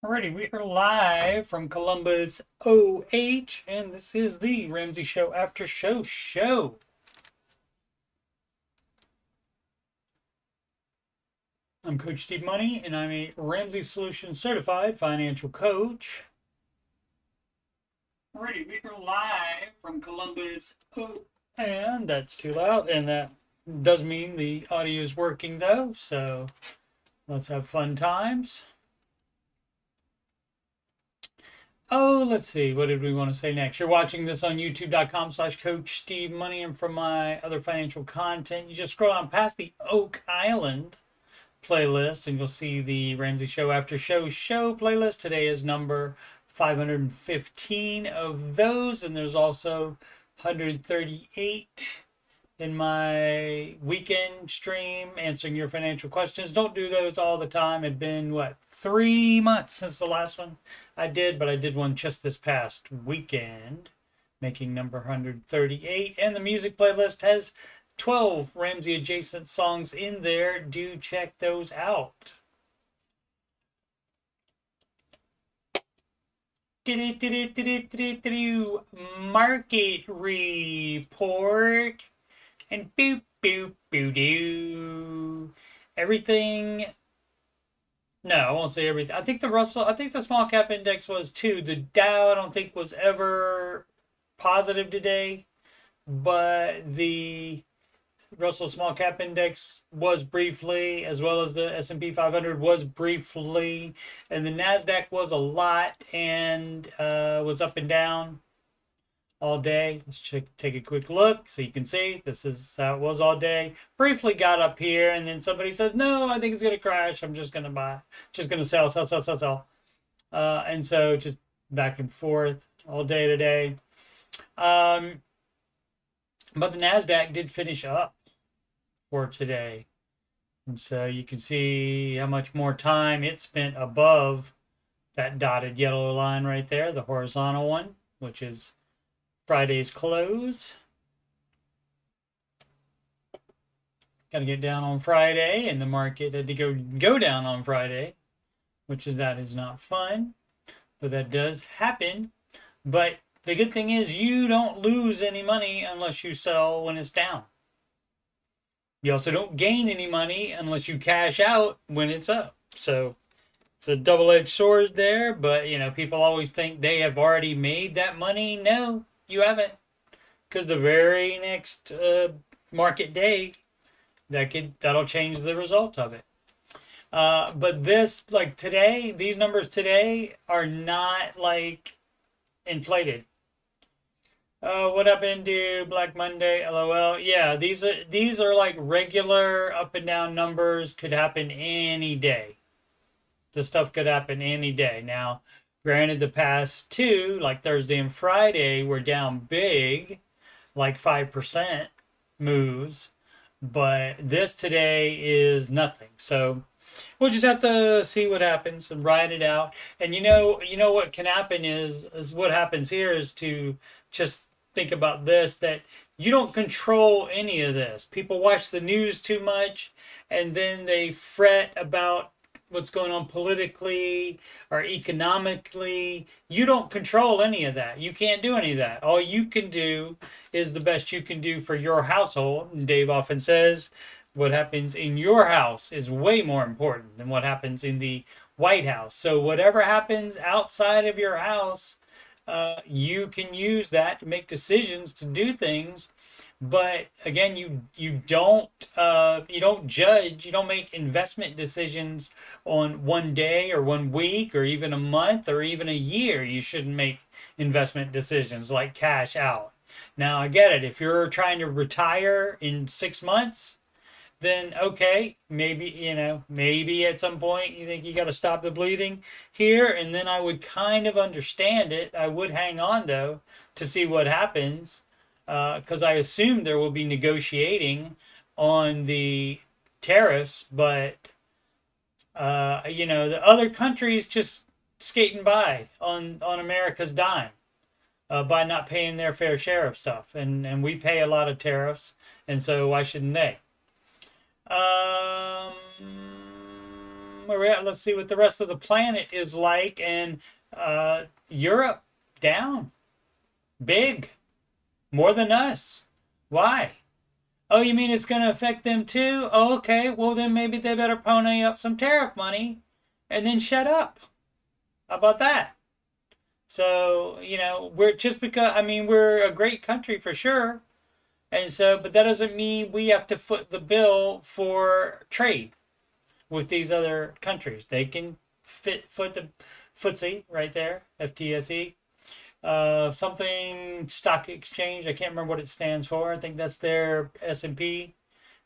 Alrighty, we are live from Columbus, OH, and this is the Ramsey Show After Show. I'm Coach Steve Money, and I'm a Ramsey Solutions certified financial coach. Alrighty, we are live from Columbus, OH, and that's too loud, and that does mean the audio is working though, so let's have fun times. Oh, let's see. What did we want to say next? You're watching this on youtube.com/Coach Steve Money, and from my other financial content, you just scroll on past the Oak Island playlist and you'll see the Ramsey Show After Show playlist. Today is number 515 of those, and there's also 138 in my weekend stream answering your financial questions. Don't do those all the time. It's been, 3 months since the last one I did, but I did one just this past weekend, making number 138. And the music playlist has 12 Ramsey adjacent songs in there. Do check those out. Market report. And boop, boop, boo doo. Everything. No, I won't say everything. I think the small cap index was too. The Dow, I don't think was ever positive today, but the Russell small cap index was briefly, as well as the S&P 500 was briefly, and the Nasdaq was a lot and was up and down all day. Let's take a quick look so you can see this is how it was all day. Briefly got up here, and then somebody says, no, I think it's going to crash. I'm just going to buy, just going to sell. And so just back and forth all day today. But the Nasdaq did finish up for today. And so you can see how much more time it spent above that dotted yellow line right there, the horizontal one, which is Friday's close. Got to get down on Friday, and the market had to go down on Friday, which is not fun, but that does happen. But the good thing is you don't lose any money unless you sell when it's down. You also don't gain any money unless you cash out when it's up. So it's a double-edged sword there, but people always think they have already made that money. No, you haven't, because the very next market day, that'll change the result of it. But this, like today, these numbers today are not like inflated. What happened to Black Monday? LOL. Yeah, these are like regular up and down numbers. Could happen any day. The stuff could happen any day. Now, granted, the past two, like Thursday and Friday, were down big, like 5% moves, but this today is nothing. So we'll just have to see what happens and ride it out. And you know what can happen is what happens here is to just think about this, that you don't control any of this. People watch the news too much, and then they fret about what's going on politically or economically. You don't control any of that. You can't do any of that. All you can do is the best you can do for your household. And Dave often says, what happens in your house is way more important than what happens in the White House. So whatever happens outside of your house, you can use that to make decisions, to do things. But again, you don't judge. You don't make investment decisions on one day or 1 week or even a month or even a year. You shouldn't make investment decisions like cash out. Now, I get it. If you're trying to retire in 6 months, then okay, maybe at some point you think you got to stop the bleeding here, and then I would kind of understand it. I would hang on though to see what happens, because I assume there will be negotiating on the tariffs, but the other countries just skating by on America's dime, by not paying their fair share of stuff, and we pay a lot of tariffs, and so why shouldn't they? let's see what the rest of the planet is like. And Europe down big, more than us. Why? Oh, you mean it's going to affect them too? Oh, okay. Well, then maybe they better pony up some tariff money and then shut up. How about that? So, we're just because, I mean, we're a great country for sure. And so, but that doesn't mean we have to foot the bill for trade with these other countries. They can foot the footsie right there, FTSE. Something stock exchange. I can't remember what it stands for. I think that's their S&P,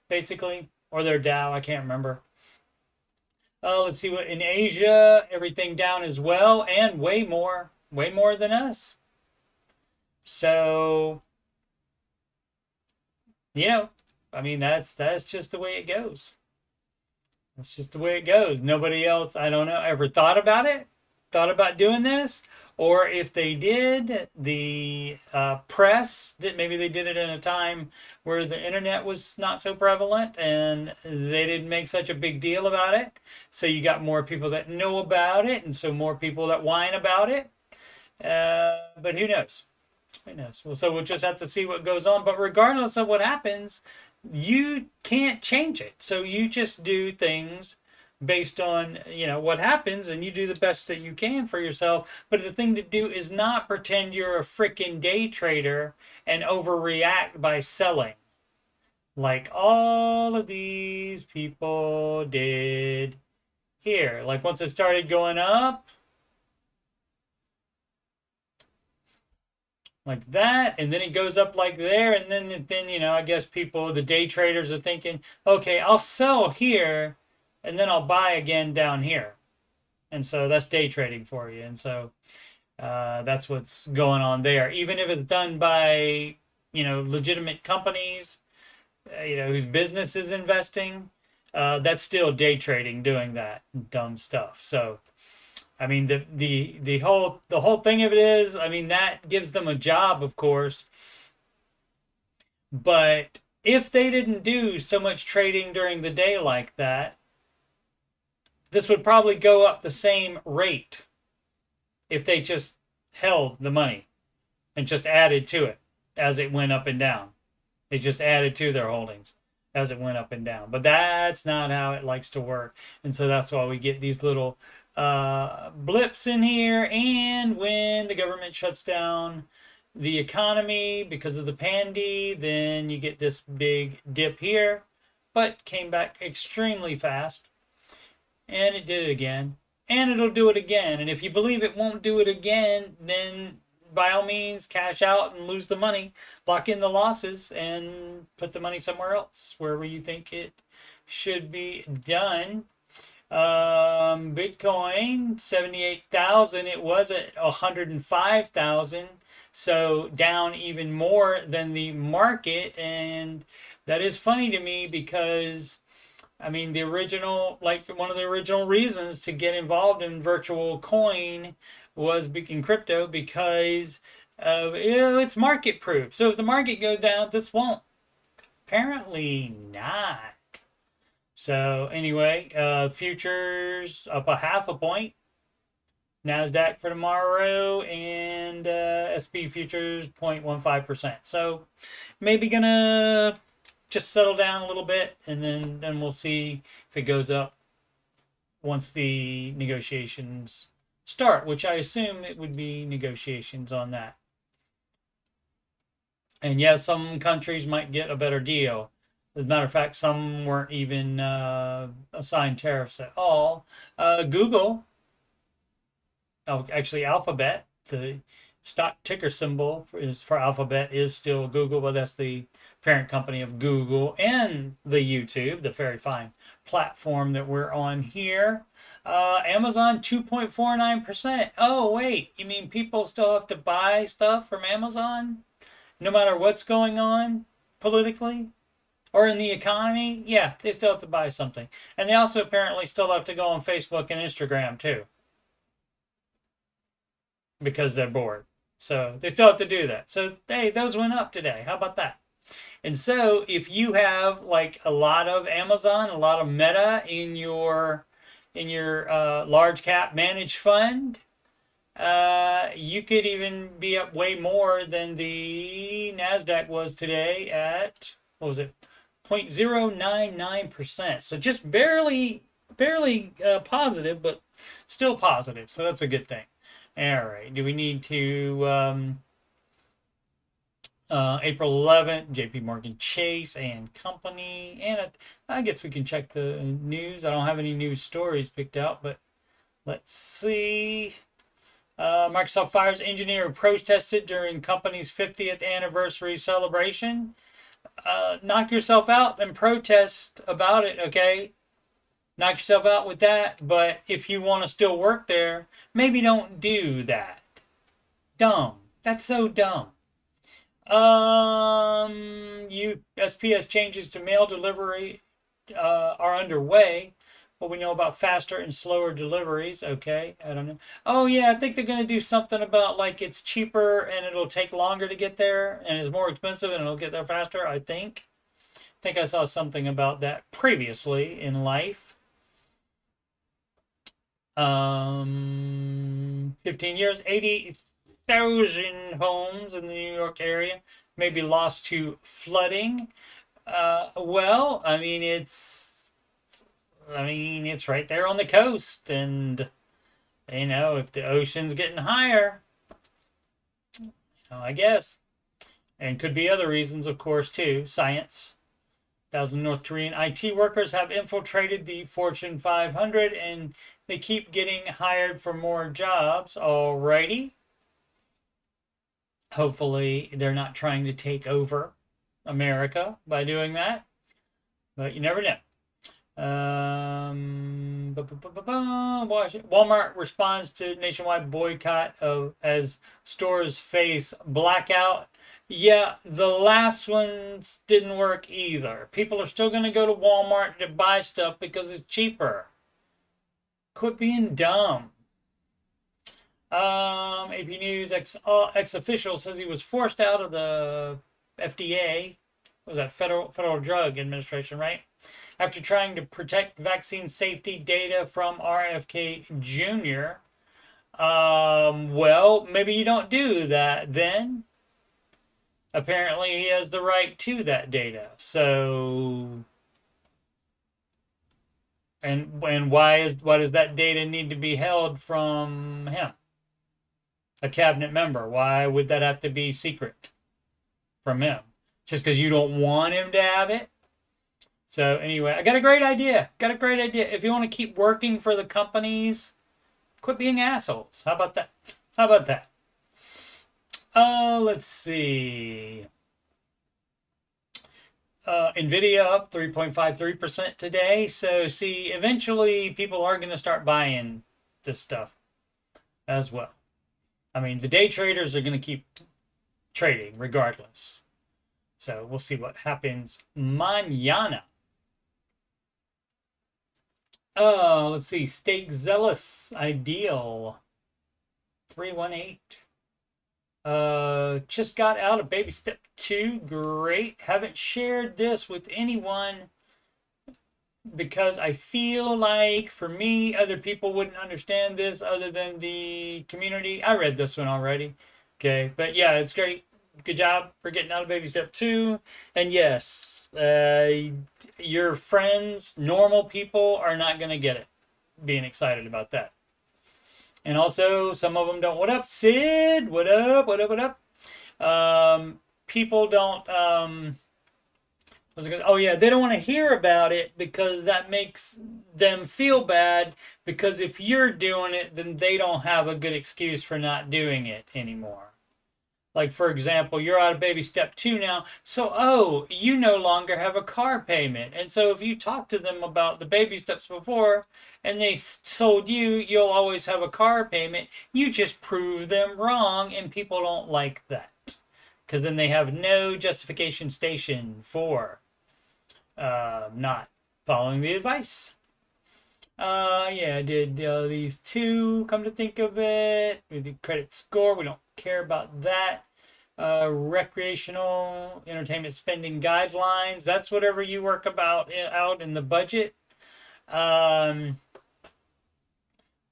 basically, or their Dow. I can't remember. Let's see what in Asia, everything down as well, and way more than us. So, I mean, that's just the way it goes. That's just the way it goes. Nobody else, I don't know, ever thought about it, thought about doing this, or if they did, the press that maybe they did it in a time where the internet was not so prevalent and they didn't make such a big deal about it. So you got more people that know about it, and so more people that whine about it. But who knows? Who knows? Well, so we'll just have to see what goes on. But regardless of what happens, you can't change it. So you just do things based on, what happens, and you do the best that you can for yourself. But the thing to do is not pretend you're a freaking day trader and overreact by selling like all of these people did here. Like once it started going up, like that, and then it goes up like there, and then I guess people, the day traders, are thinking, okay, I'll sell here and then I'll buy again down here. And so that's day trading for you. And so that's what's going on there. Even if it's done by legitimate companies, whose business is investing, that's still day trading, doing that dumb stuff. So I mean, the whole thing of it is, I mean, that gives them a job, of course. But if they didn't do so much trading during the day like that, this would probably go up the same rate if they just held the money and just added to it as it went up and down. They just added to their holdings as it went up and down. But that's not how it likes to work. And so that's why we get these little blips in here. And when the government shuts down the economy because of the pandy, then you get this big dip here, but came back extremely fast. And it did it again. And it'll do it again. And if you believe it won't do it again, then by all means, cash out and lose the money, lock in the losses, and put the money somewhere else, wherever you think it should be done. Bitcoin, 78,000. It was at 105,000. So down even more than the market. And that is funny to me because, I mean, one of the original reasons to get involved in virtual coin was in crypto because it's market proof. So if the market goes down, this won't. Apparently not. So anyway, futures up a half a point. NASDAQ for tomorrow, and SP futures 0.15%. So maybe gonna just settle down a little bit, and then we'll see if it goes up once the negotiations start, which I assume it would be negotiations on that. And yes, some countries might get a better deal. As a matter of fact, some weren't even assigned tariffs at all. Google, actually Alphabet, the stock ticker symbol for Alphabet is still Google, but that's the parent company of Google and the YouTube, the very fine platform that we're on here. Amazon 2.49%. Oh, wait, you mean people still have to buy stuff from Amazon no matter what's going on politically or in the economy? Yeah, they still have to buy something. And they also apparently still have to go on Facebook and Instagram too, because they're bored. So they still have to do that. So, hey, those went up today. How about that? And so if you have like a lot of Amazon, a lot of Meta in your in your large cap managed fund, you could even be up way more than the NASDAQ was today at, what was it, 0.099%. So just barely positive, but still positive. So that's a good thing. All right. Do we need to April 11th, JP Morgan Chase and Company. And I guess we can check the news. I don't have any news stories picked out, but let's see. Microsoft fires engineer who protested during company's 50th anniversary celebration. Knock yourself out and protest about it, okay? Knock yourself out with that. But if you want to still work there, maybe don't do that. Dumb. That's so dumb. USPS changes to mail delivery are underway. What we know about faster and slower deliveries. Okay, I don't know. Oh yeah, I think they're going to do something about like it's cheaper and it'll take longer to get there and it's more expensive and it'll get there faster. I think I saw something about that previously in life. 15 years, 80,000 homes in the New York area may be lost to flooding. Well, I mean, it's right there on the coast, and if the ocean's getting higher, I guess, and could be other reasons, of course, too. Science. 1,000 North Korean IT workers have infiltrated the Fortune 500, and they keep getting hired for more jobs. Alrighty. Hopefully, they're not trying to take over America by doing that, but you never know. Walmart responds to nationwide boycott as stores face blackout. Yeah, the last ones didn't work either. People are still going to go to Walmart to buy stuff because it's cheaper. Quit being dumb. AP News ex-official says he was forced out of the FDA. What was that, Federal Drug Administration, right? After trying to protect vaccine safety data from RFK Jr. Well, maybe you don't do that then. Apparently he has the right to that data. So, and why does that data need to be held from him? A cabinet member. Why would that have to be secret from him? Just because you don't want him to have it? So anyway, I got a great idea. If you want to keep working for the companies, quit being assholes. How about that? Let's see. NVIDIA up 3.53% today. So see, eventually people are going to start buying this stuff as well. I mean, the day traders are going to keep trading regardless. So we'll see what happens mañana. Let's see. Steak Zealous Ideal 318. Just got out of baby step 2. Great. Haven't shared this with anyone because I feel like for me, other people wouldn't understand this other than the community. I read this one already. Okay. But yeah, it's great. Good job for getting out of baby step 2. And yes, your friends, normal people, are not going to get it. Being excited about that. And also, some of them don't. What up, Sid? What up? People don't. Oh yeah, they don't want to hear about it because that makes them feel bad. Because if you're doing it, then they don't have a good excuse for not doing it anymore. Like, for example, you're out of baby step 2 now. So, you no longer have a car payment. And so if you talk to them about the baby steps before and they sold you'll always have a car payment. You just prove them wrong, and people don't like that. Because then they have no justification station for not following the advice. Yeah, I did these 2, come to think of it. We did credit score. We don't care about that. Recreational entertainment spending guidelines. That's whatever you work about out in the budget.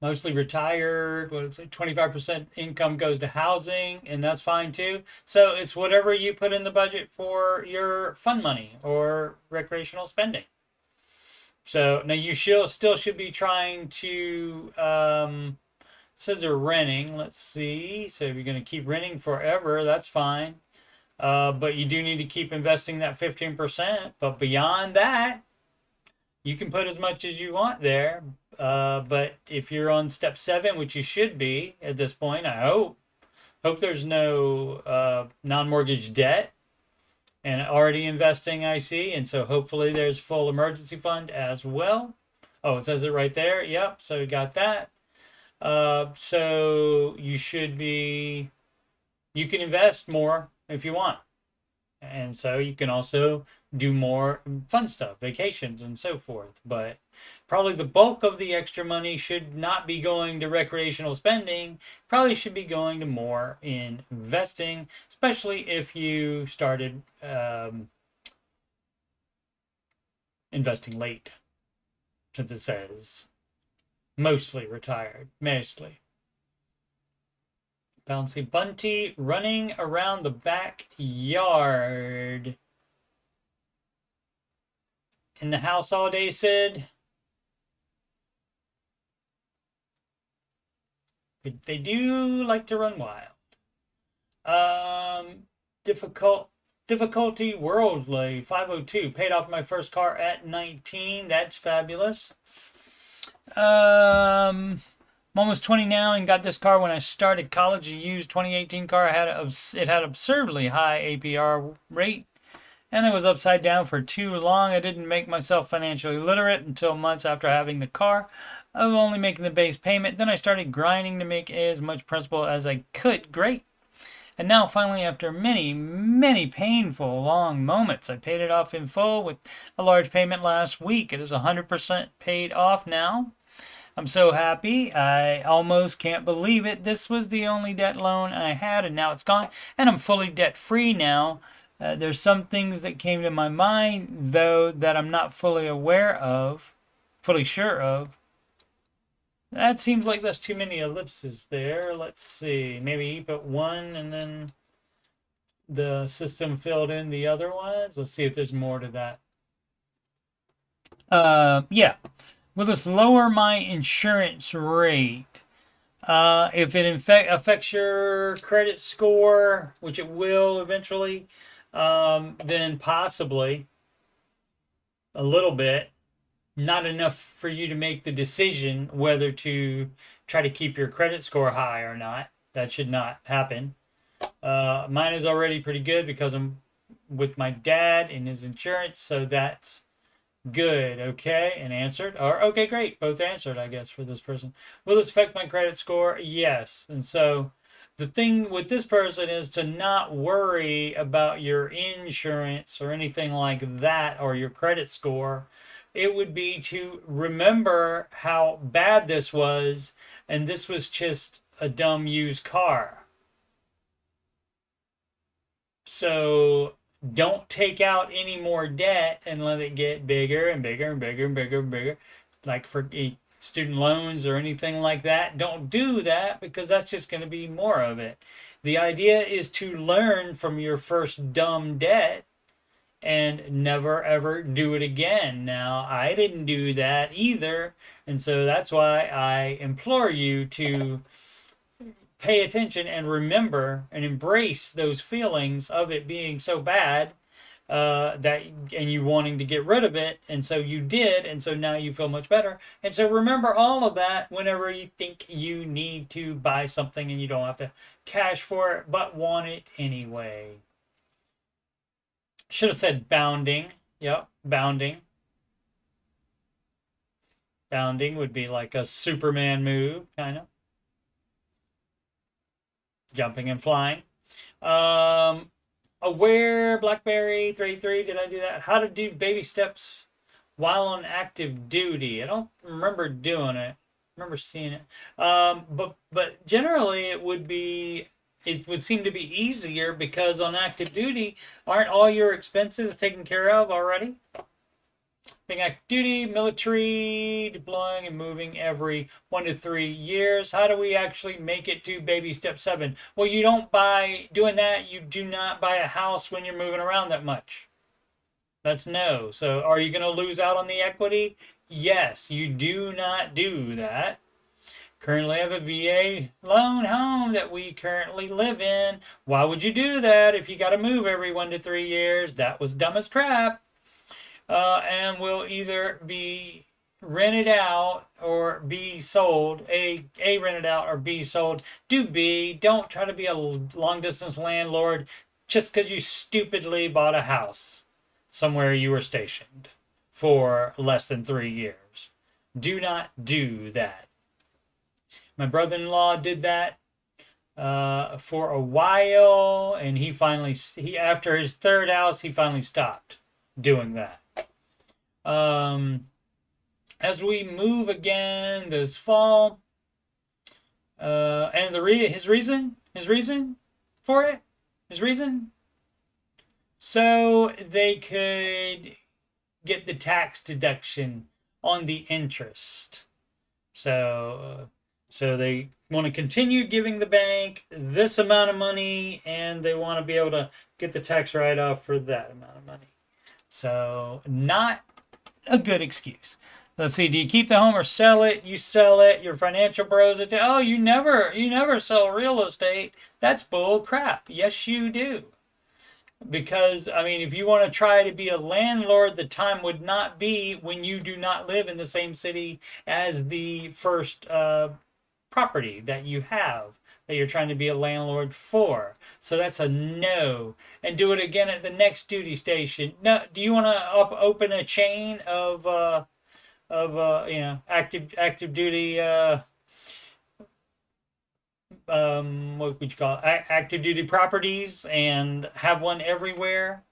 mostly retired. What is it? 25% income goes to housing, and that's fine too. So it's whatever you put in the budget for your fun money or recreational spending. So now you still should be trying to. Says they're renting. Let's see. So if you're going to keep renting forever, that's fine. But you do need to keep investing that 15%. But beyond that, you can put as much as you want there. But if you're on step 7, which you should be at this point, I hope there's no non-mortgage debt and already investing, I see. And so hopefully there's full emergency fund as well. Oh, it says it right there. Yep. So you got that. So you can invest more if you want. And so you can also do more fun stuff, vacations and so forth. But probably the bulk of the extra money should not be going to recreational spending. Probably should be going to more in investing, especially if you started investing late, since it says mostly retired, mostly. Bouncy Bunty running around the backyard. In the house all day, Sid. They do like to run wild. Difficulty worldly 502. Paid off my first car at 19. That's fabulous. I'm almost 20 now and got this car when I started college. A used 2018 car. It had absurdly high APR rate, and it was upside down for too long. I didn't make myself financially literate until months after having the car. I was only making the base payment. Then I started grinding to make as much principal as I could. Great. And now finally, after many, many painful, long moments, I paid it off in full with a large payment last week. It is 100% paid off now. I'm so happy. I almost can't believe it. This was the only debt loan I had, and now it's gone. And I'm fully debt-free now. There's some things that came to my mind, though, that I'm not fully sure of. That seems like that's too many ellipses there. Let's see. Maybe you put one and then the system filled in the other ones. Let's see if there's more to that. Yeah. Will this lower my insurance rate? If it affects your credit score, which it will eventually, then possibly a little bit. Not enough for you to make the decision whether to try to keep your credit score high or not. That should not happen. Mine is already pretty good because I'm with my dad and his insurance, so that's good. Okay, and answered. Or okay, great. Both answered, I guess, for this person. Will this affect my credit score? Yes. And so the thing with this person is to not worry about your insurance or anything like that or your credit score. It would be to remember how bad this was, and this was just a dumb used car. So don't take out any more debt and let it get bigger and bigger and bigger and bigger and bigger. Like for student loans or anything like that. Don't do that because that's just going to be more of it. The idea is to learn from your first dumb debt and never ever do it again. Now, I didn't do that either, and so that's why I implore you to pay attention and remember and embrace those feelings of it being so bad and you wanting to get rid of it, and so you did, and so now you feel much better. And so remember all of that whenever you think you need to buy something and you don't have to cash for it but want it anyway. Should have said bounding. Yep, bounding. Bounding would be like a Superman move, kind of. Jumping and flying. Aware, BlackBerry 33, did I do that? How to do baby steps while on active duty. I don't remember doing it. I remember seeing it. But generally it would seem to be easier because on active duty, aren't all your expenses taken care of already? Being active duty, military, deploying and moving every 1 to 3 years. How do we actually make it to baby step 7? Well, you don't buy, doing that, you do not buy a house when you're moving around that much. That's no. So are you going to lose out on the equity? Yes, you do not do that. Currently have a VA loan home that we currently live in. Why would you do that if you got to move every 1 to 3 years? That was dumb as crap. And will either be rented out or be sold. A rented out or B sold. Do B. Don't try to be a long distance landlord just because you stupidly bought a house somewhere you were stationed for less than 3 years. Do not do that. My brother-in-law did that for a while, and he after his third house, he finally stopped doing that. As we move again this fall, and his reason for it, so they could get the tax deduction on the interest. So they want to continue giving the bank this amount of money, and they want to be able to get the tax write-off for that amount of money. So not a good excuse. Let's see. Do you keep the home or sell it? You sell it. Your financial bros are oh, you never sell real estate. That's bull crap. Yes, you do. Because I mean, if you want to try to be a landlord, the time would not be when you do not live in the same city as the first property that you have that you're trying to be a landlord for. So that's a no. And do it again at the next duty station. No. Do you want to open a chain of active duty what would you call it? Active duty properties and have one everywhere?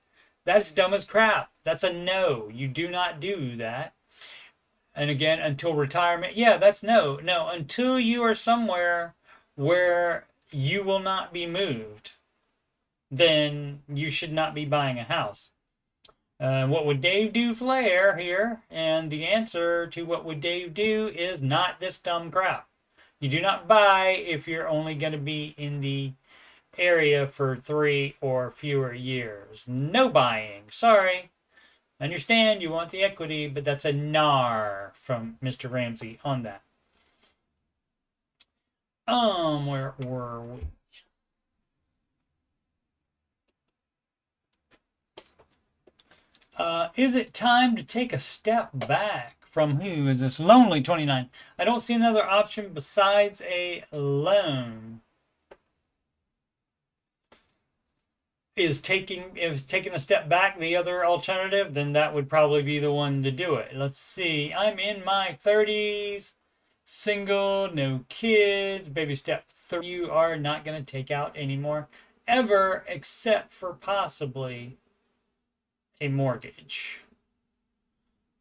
That's dumb as crap. That's a no. You do not do that. And again, until retirement, yeah, that's no. Until you are somewhere where you will not be moved, then you should not be buying a house. What would Dave do, Flair, here? And the answer to what would Dave do is not this dumb crap. You do not buy if you're only going to be in the area for 3 or fewer years. No buying. Sorry. Understand you want the equity, but that's a nar from Mr. Ramsey on that. Where were we? Is it time to take a step back? From who is this? Lonely 29. I don't see another option besides a loan. Is taking a step back the other alternative? Then that would probably be the one to do it. Let's see. I'm in my 30s, single, no kids, baby step 3. You are not going to take out anymore ever, except for possibly a mortgage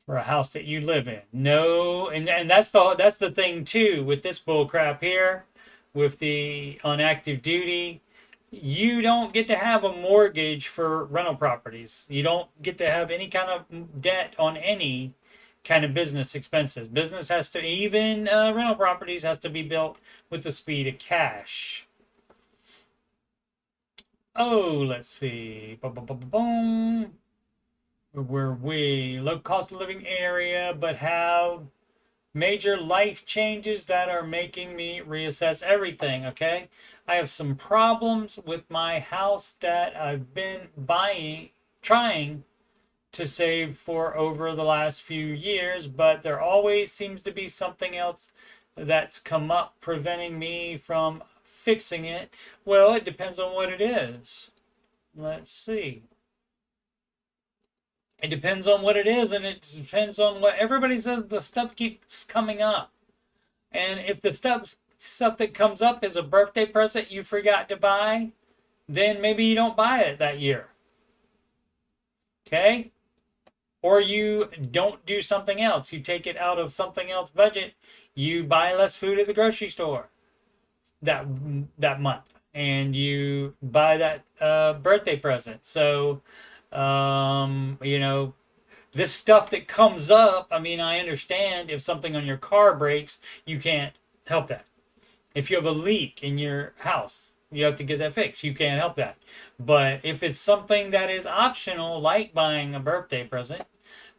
for a house that you live in. No, and that's the thing too with this bull crap here, with the on active duty. You don't get to have a mortgage for rental properties. You don't get to have any kind of debt on any kind of business expenses. Business has to, even rental properties has to be built with the speed of cash. Oh, let's see. Boom. Where we low cost of living area, but have major life changes that are making me reassess everything. Okay, I have some problems with my house that I've been trying to save for over the last few years, but there always seems to be something else that's come up preventing me from fixing it. Well, it depends on what it is. Let's see. It depends on what it is, and it depends on what everybody says. The stuff keeps coming up, and if the stuff that comes up is a birthday present you forgot to buy, then maybe you don't buy it that year. Okay? Or you don't do something else. You take it out of something else budget. You buy less food at the grocery store that month, and you buy that birthday present. So, this stuff that comes up, I mean, I understand if something on your car breaks, you can't help that. If you have a leak in your house, you have to get that fixed. You can't help that. But if it's something that is optional, like buying a birthday present,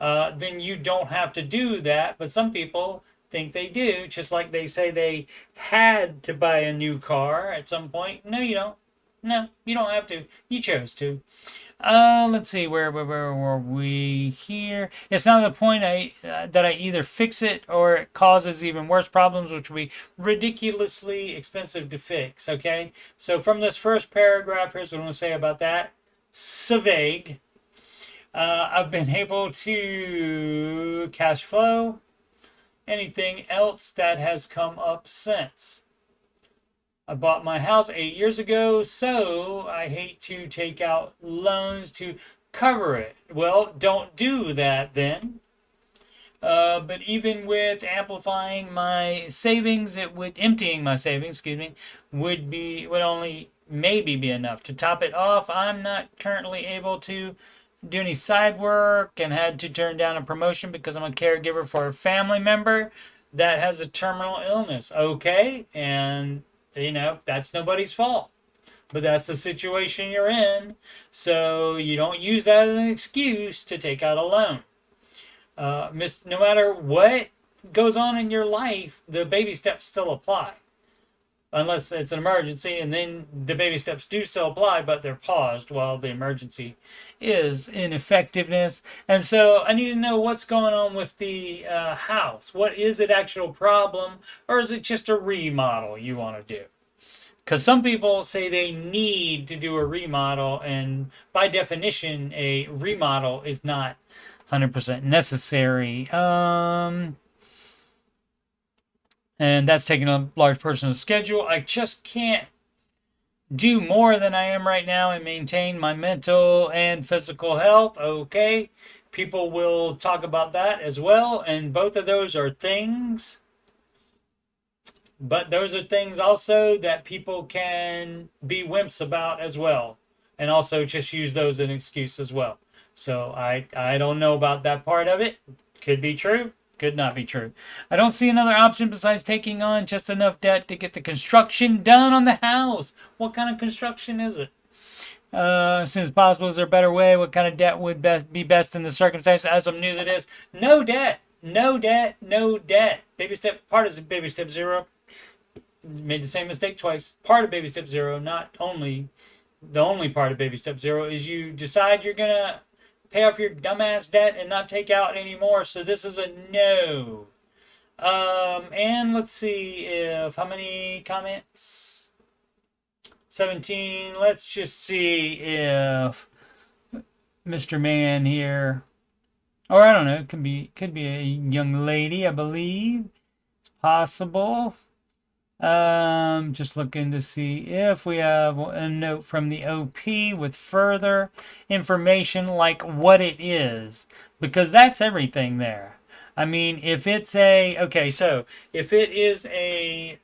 then you don't have to do that. But some people think they do, just like they say they had to buy a new car at some point. No, you don't. No, you don't have to. You chose to. Let's see, where were we here? It's now the point that I either fix it or it causes even worse problems, which will be ridiculously expensive to fix. Okay, so from this first paragraph, here's what I'm going to say about that. So vague. I've been able to cash flow. Anything else that has come up since? I bought my house 8 years ago, so I hate to take out loans to cover it. Well, don't do that then. But even with amplifying my savings, emptying my savings, excuse me, would only maybe be enough. To top it off, I'm not currently able to do any side work and had to turn down a promotion because I'm a caregiver for a family member that has a terminal illness. Okay, and that's nobody's fault, but that's the situation you're in. So you don't use that as an excuse to take out a loan. No matter what goes on in your life, the baby steps still apply. Unless it's an emergency, and then the baby steps do still apply, but they're paused while the emergency is in effectiveness. And so I need to know what's going on with the house. What is it actual problem, or is it just a remodel you want to do? Because some people say they need to do a remodel, and by definition, a remodel is not 100% necessary. And that's taking a large personal schedule. I just can't do more than I am right now and maintain my mental and physical health. Okay, people will talk about that as well, and both of those are things. But those are things also that people can be wimps about as well, and also just use those as an excuse as well. So I don't know about that part of it. Could be true. Could not be true. I don't see another option besides taking on just enough debt to get the construction done on the house. What kind of construction is it? As soon as possible, is there a better way? What kind of debt would be best in the circumstances? As I'm new to this, no debt, no debt, no debt. Baby step, part is baby step 0. Made the same mistake twice. Part of baby step 0, not only, the only part of baby step 0 is you decide you're going to pay off your dumbass debt and not take out any more. So this is a no. And let's see if, how many comments? 17. Let's just see if Mr. Man here, or I don't know, it could be a young lady, I believe. It's possible. Just looking to see if we have a note from the OP with further information like what it is, because that's everything there. I mean, if it's so if it is a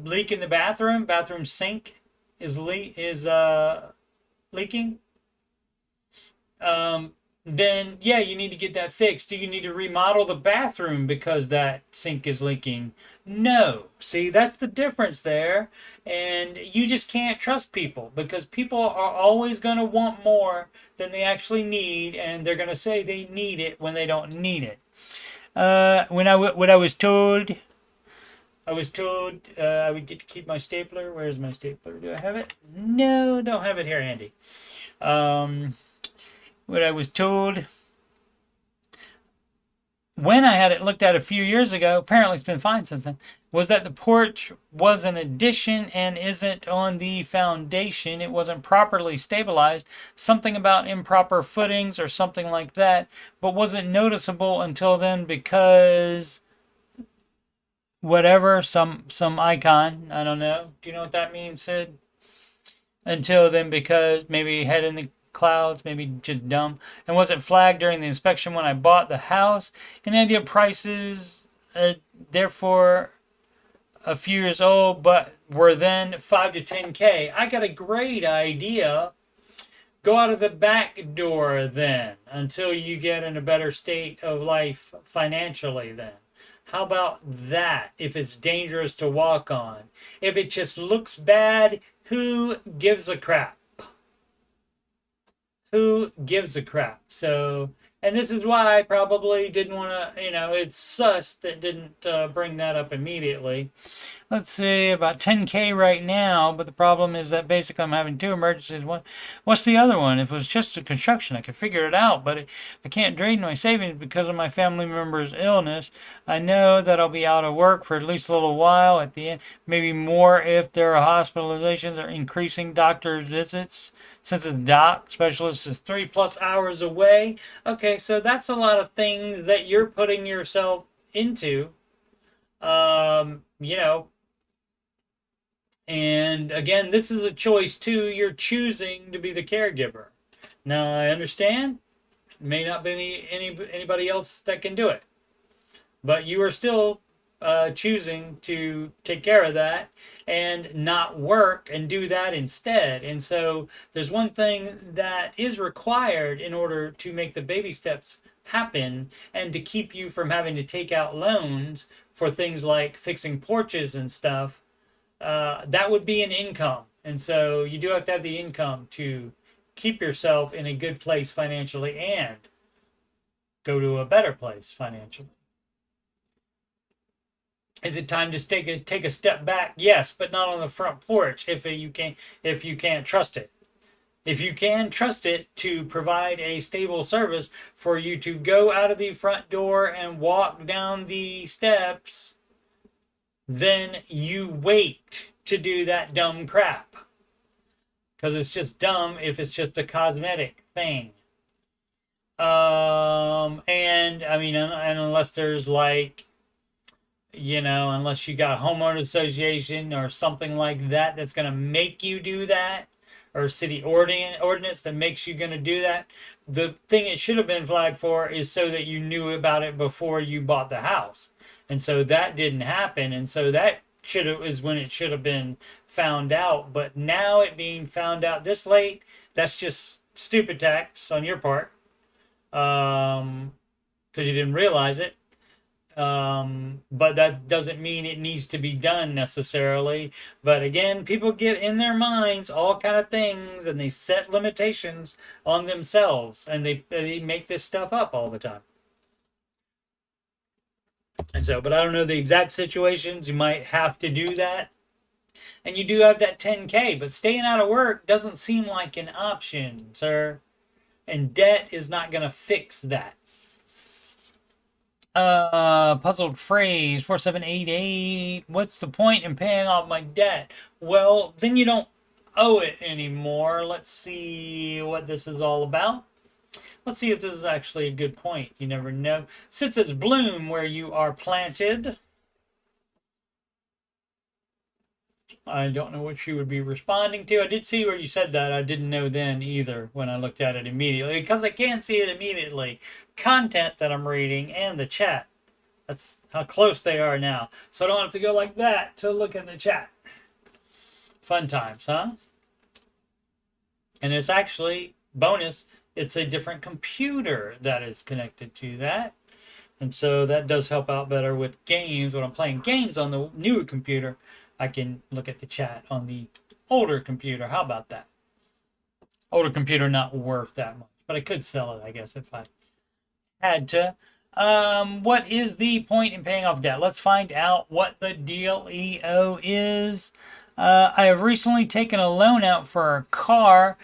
leak in the bathroom sink is leaking, then yeah, you need to get that fixed. Do you need to remodel the bathroom because that sink is leaking? No. See, that's the difference there. And you just can't trust people, because people are always going to want more than they actually need, and they're going to say they need it when they don't need it. What I was told I would get to keep my stapler. Where's my stapler? Do I have it? No, don't have it here, Andy. What I was told when I had it looked at a few years ago, apparently it's been fine since then, was that the porch was an addition and isn't on the foundation. It wasn't properly stabilized. Something about improper footings or something like that, but wasn't noticeable until then because whatever, some icon, I don't know. Do you know what that means, Sid? Until then, because maybe head in the clouds, maybe just dumb, and wasn't flagged during the inspection when I bought the house. And the idea prices are therefore a few years old, but were then 5 to 10K. I got a great idea. Go out of the back door then until you get in a better state of life financially then. How about that if it's dangerous to walk on? If it just looks bad, who gives a crap? Who gives a crap? So, and this is why I probably didn't want to, it's sus that didn't bring that up immediately. Let's see, about 10K right now, but the problem is that basically I'm having two emergencies. What's the other one? If it was just a construction, I could figure it out, but I can't drain my savings because of my family member's illness. I know that I'll be out of work for at least a little while at the end, maybe more if there are hospitalizations or increasing doctor's visits. Since the doc specialist is 3+ hours away. Okay, so that's a lot of things that you're putting yourself into. You know, and again, this is a choice too. You're choosing to be the caregiver. Now, I understand, may not be anybody else that can do it, but you are still choosing to take care of that and not work and do that instead. And so there's one thing that is required in order to make the baby steps happen and to keep you from having to take out loans for things like fixing porches and stuff. That would be an income. And so you do have to have the income to keep yourself in a good place financially and go to a better place financially. Is it time to take a step back? Yes, but not on the front porch if you can't trust it. If you can trust it to provide a stable service for you to go out of the front door and walk down the steps, then you wait to do that dumb crap. Because it's just dumb if it's just a cosmetic thing. And I mean, and unless there's like, unless you got a homeowner association or something like that that's going to make you do that, or city ordinance that makes you going to do that. The thing it should have been flagged for is so that you knew about it before you bought the house. And so that didn't happen. And so that is when it should have been found out. But now it being found out this late, that's just stupid tax on your part. Because you didn't realize it. But that doesn't mean it needs to be done necessarily. But again, people get in their minds all kind of things and they set limitations on themselves and they make this stuff up all the time. And so, but I don't know the exact situations. You might have to do that. And you do have that 10K, but staying out of work doesn't seem like an option, sir. And debt is not going to fix that. Puzzled phrase 4788. What's the point in paying off my debt? Well, then you don't owe it anymore. Let's see what this is all about. Let's see if this is actually a good point. You never know. Since it's bloom where you are planted, I don't know what she would be responding to. I did see where you said that. I didn't know then either when I looked at it immediately because I can't see it immediately. Content that I'm reading and the chat. That's how close they are now. So I don't have to go like that to look in the chat. Fun times, huh? And it's actually, bonus, it's a different computer that is connected to that. And so that does help out better with games. When I'm playing games on the newer computer, I can look at the chat on the older computer. How about that? Older computer not worth that much, but I could sell it, I guess, if I had to. What is the point in paying off debt? Let's find out what the dealio is. I have recently taken a loan out for a car.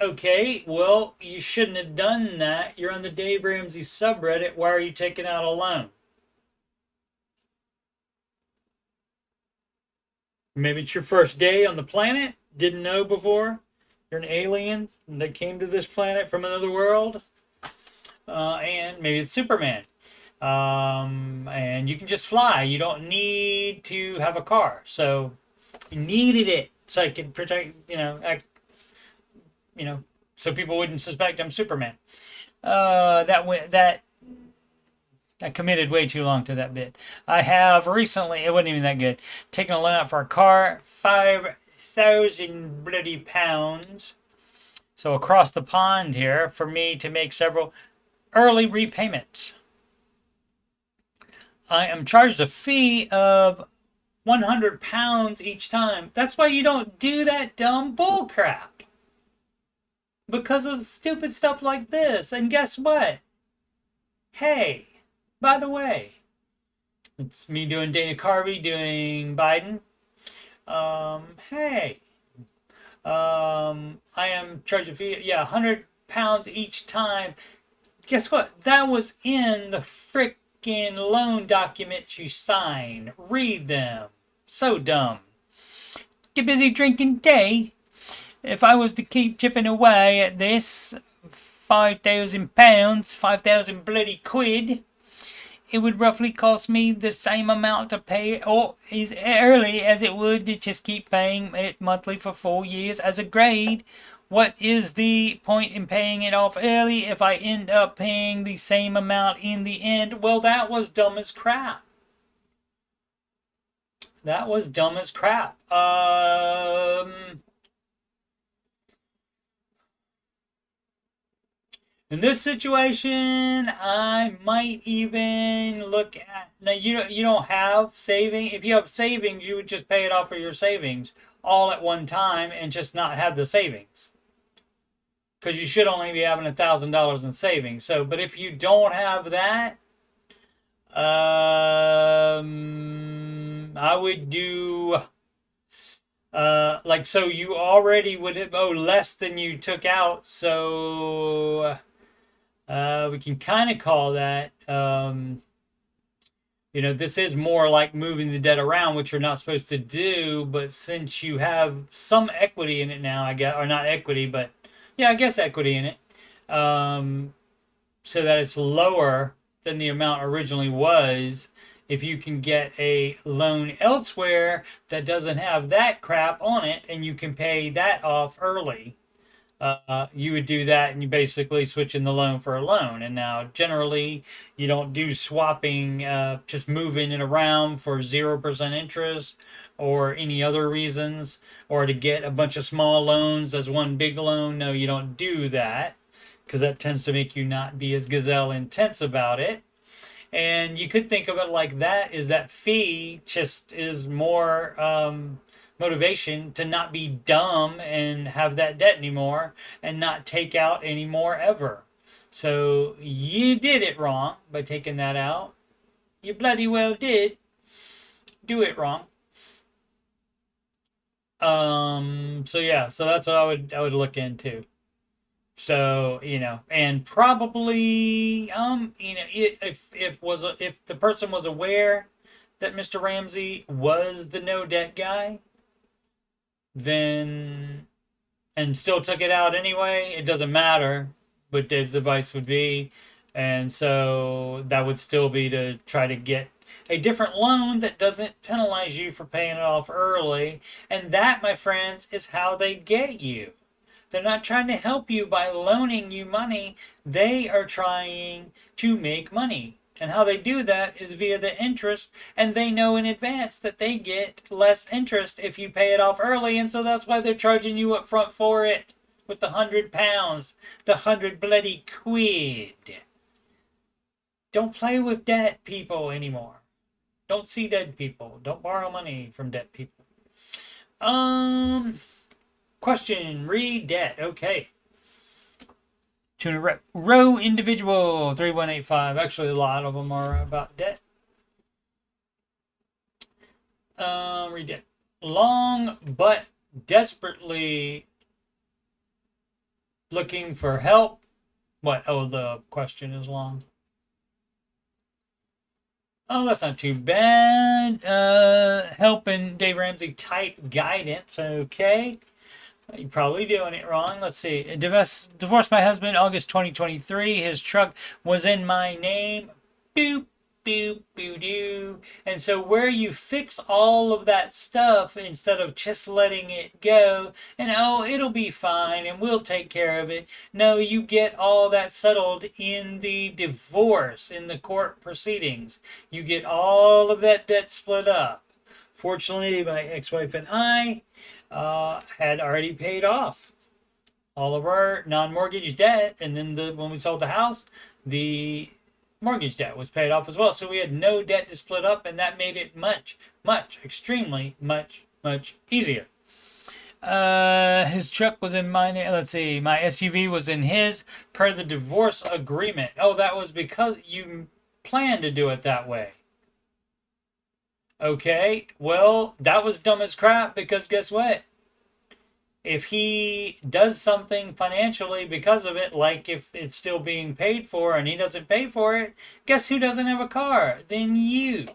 Okay, well, you shouldn't have done that. You're on the Dave Ramsey subreddit. Why are you taking out a loan? Maybe it's your first day on the planet. Didn't know before. You're an alien that came to this planet from another world. And maybe it's Superman. And you can just fly. You don't need to have a car. So you needed it so I could protect, so people wouldn't suspect I'm Superman. I committed way too long to that bit. I have recently, it wasn't even that good, taken a loan out for a car, 5,000 bloody pounds. So across the pond here for me to make several early repayments. I am charged a fee of £100 each time. That's why you don't do that dumb bull crap. Because of stupid stuff like this. And guess what? Hey, by the way, it's me doing Dana Carvey, doing Biden. Hey, I am charged a fee, yeah, £100 each time. Guess what? That was in the frickin' loan documents you signed. Read them. So dumb. Too busy drinking tea. If I was to keep chipping away at this £5,000, 5,000 bloody quid, it would roughly cost me the same amount to pay or as early as it would to just keep paying it monthly for 4 years as a grade. What is the point in paying it off early if I end up paying the same amount in the end? Well, that was dumb as crap. That was dumb as crap. In this situation, I might even look at, now you don't have saving. If you have savings, you would just pay it off for your savings all at one time and just not have the savings. Because you should only be having $1,000 in savings. So, but if you don't have that, I would do like, so you already would owe less than you took out. So we can kind of call that, this is more like moving the debt around, which you're not supposed to do. But since you have some equity in it now, I guess, or not equity, but yeah, I guess equity in it, so that it's lower than the amount originally was. If you can get a loan elsewhere that doesn't have that crap on it and you can pay that off early, you would do that, and you basically switch in the loan for a loan. And now generally you don't do swapping, just moving it around for 0% interest or any other reasons, or to get a bunch of small loans as one big loan. No, you don't do that, because that tends to make you not be as gazelle intense about it. And you could think of it like that, is that fee just is more motivation to not be dumb and have that debt anymore and not take out anymore ever. So you did it wrong by taking that out. You bloody well did do it wrong. So yeah, so that's what I would look into. So, and probably, if the person was aware that Mr. Ramsey was the no debt guy, then, and still took it out anyway, it doesn't matter what Dave's advice would be. And so that would still be to try to get a different loan that doesn't penalize you for paying it off early. And that, my friends, is how they get you. They're not trying to help you by loaning you money. They are trying to make money. And how they do that is via the interest. And they know in advance that they get less interest if you pay it off early. And so that's why they're charging you up front for it with the £100, the 100 bloody quid. Don't play with debt people anymore. Don't see dead people. Don't borrow money from dead people. Question, read debt. Okay. Tuna row individual 3185. Actually, a lot of them are about debt. Read debt. Long but desperately looking for help. What? Oh, the question is long. Oh, that's not too bad. Helping Dave Ramsey type guidance. Okay. You're probably doing it wrong. Let's see. Divorced my husband August 2023. His truck was in my name. Boop, boop, boo doo. And so where you fix all of that stuff instead of just letting it go and, oh, it'll be fine and we'll take care of it. No, you get all that settled in the divorce, in the court proceedings. You get all of that debt split up. Fortunately, my ex-wife and I had already paid off all of our non-mortgage debt, and then when we sold the house, the mortgage debt was paid off as well. So we had no debt to split up, and that made it extremely much easier. His truck was in my name. Let's see. My SUV was in his per the divorce agreement. Oh, that was because you planned to do it that way. Okay, well, that was dumb as crap because guess what? If he does something financially because of it, like if it's still being paid for and he doesn't pay for it, guess who doesn't have a car? Then you.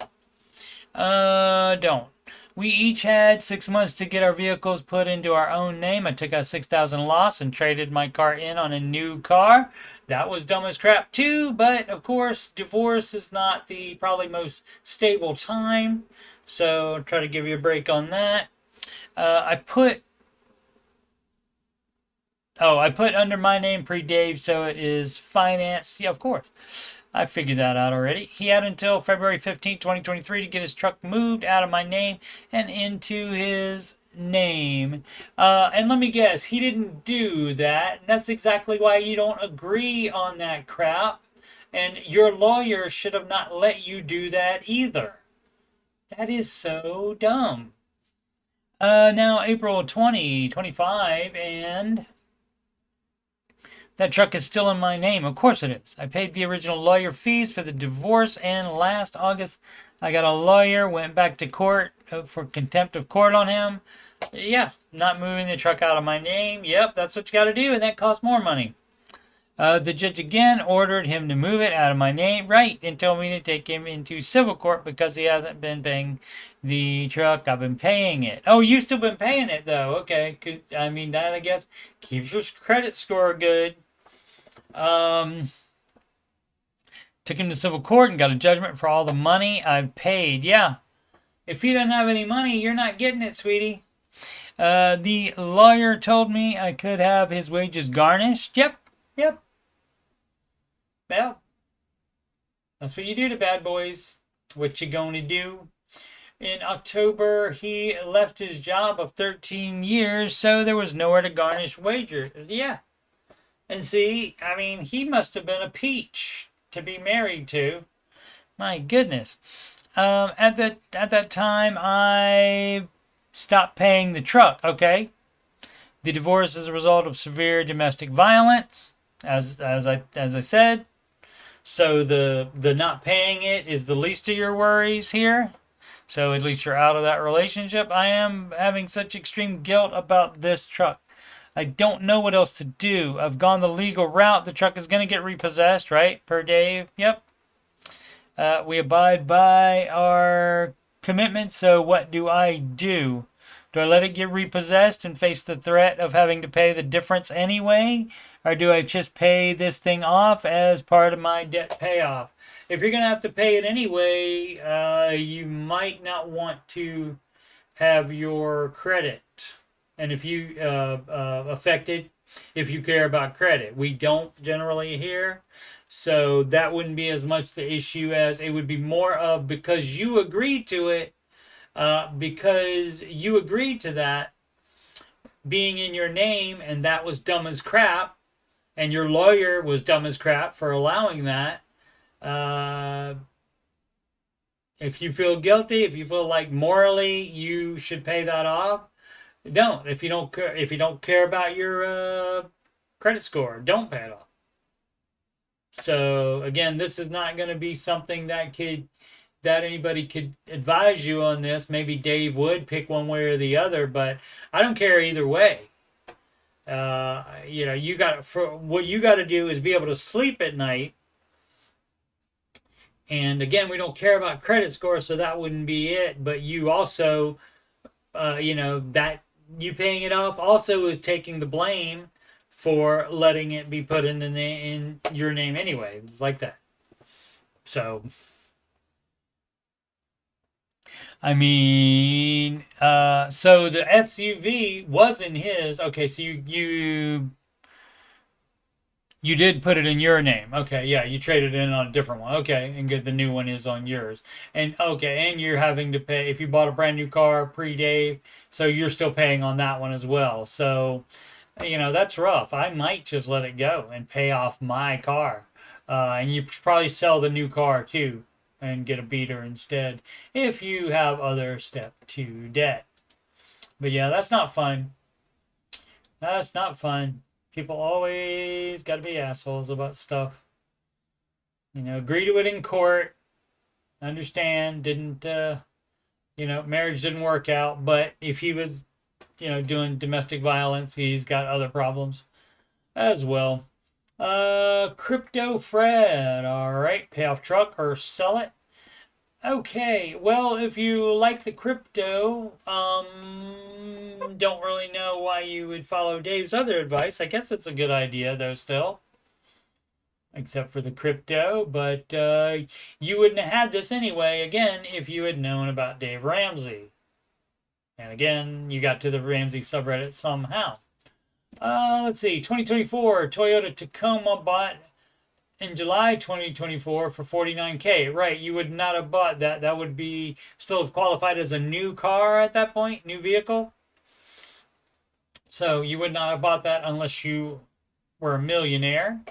Don't. We each had 6 months to get our vehicles put into our own name. I took a 6,000 loss and traded my car in on a new car. That was dumb as crap too, but of course, divorce is not the probably most stable time. So I'll try to give you a break on that. I put under my name pre-Dave, so it is financed. Yeah, of course. I figured that out already. He had until February 15th, 2023 to get his truck moved out of my name and into his name. And let me guess, he didn't do that. And that's exactly why you don't agree on that crap. And your lawyer should have not let you do that either. That is so dumb. Now April 2025, and that truck is still in my name. Of course it is. I paid the original lawyer fees for the divorce, and last August I got a lawyer, went back to court for contempt of court on him. Yeah, not moving the truck out of my name. Yep, that's what you got to do, and that costs more money. The judge again ordered him to move it out of my name, right, and told me to take him into civil court because he hasn't been paying the truck. I've been paying it. Oh, you've still been paying it, though. Okay, I mean, that, I guess, keeps your credit score good. Took him to civil court and got a judgment for all the money I've paid. Yeah. If you don't have any money, you're not getting it, sweetie. The lawyer told me I could have his wages garnished. Yep. Well, that's what you do to bad boys. What you gonna do? In October, he left his job of 13 years, so there was nowhere to garnish wages. Yeah. And see, I mean, he must have been a peach to be married to. My goodness. At that time, I stopped paying the truck. Okay. The divorce is a result of severe domestic violence, as I said. So the not paying it is the least of your worries here. So at least you're out of that relationship. I am having such extreme guilt about this truck. I don't know what else to do. I've gone the legal route. The truck is going to get repossessed, right? Per Dave. Yep. We abide by our commitment. So what do I do? Do I let it get repossessed and face the threat of having to pay the difference anyway? Or do I just pay this thing off as part of my debt payoff? If you're going to have to pay it anyway, you might not want to have your credit. And if you affected, if you care about credit. We don't generally here. So that wouldn't be as much the issue as it would be more of because you agreed to it, because you agreed to that being in your name, and that was dumb as crap. And your lawyer was dumb as crap for allowing that. If you feel guilty, if you feel like morally you should pay that off, don't. If you don't care about your credit score, don't pay it off. So again, this is not going to be something that anybody could advise you on this. Maybe Dave would pick one way or the other, but I don't care either way. What you got to do is be able to sleep at night. And again, we don't care about credit score, so that wouldn't be it. But you also, that you paying it off also is taking the blame for letting it be put in your name anyway, like that. So, I mean, so the SUV was in his. Okay, so you did put it in your name. Okay, yeah, you traded in on a different one. Okay, and good, the new one is on yours. And okay, and you're having to pay if you bought a brand new car pre-Dave, so you're still paying on that one as well. So that's rough. I might just let it go and pay off my car. And you probably sell the new car too and get a beater instead if you have other step 2 debt. But yeah, that's not fun. That's not fun. People always got to be assholes about stuff. Agree to it in court. Understand, didn't, marriage didn't work out. But if he was, doing domestic violence, he's got other problems as well. Crypto Fred. All right. Pay off truck or sell it. Okay, well, if you like the crypto, don't really know why you would follow Dave's other advice. I guess it's a good idea, though, still. Except for the crypto, but you wouldn't have had this anyway, again, if you had known about Dave Ramsey. And again, you got to the Ramsey subreddit somehow. Let's see, 2024 Toyota Tacoma bought in July 2024 for $49K. Right, you would not have bought that. That would be still have qualified as a new car at that point, new vehicle. So you would not have bought that unless you were a millionaire.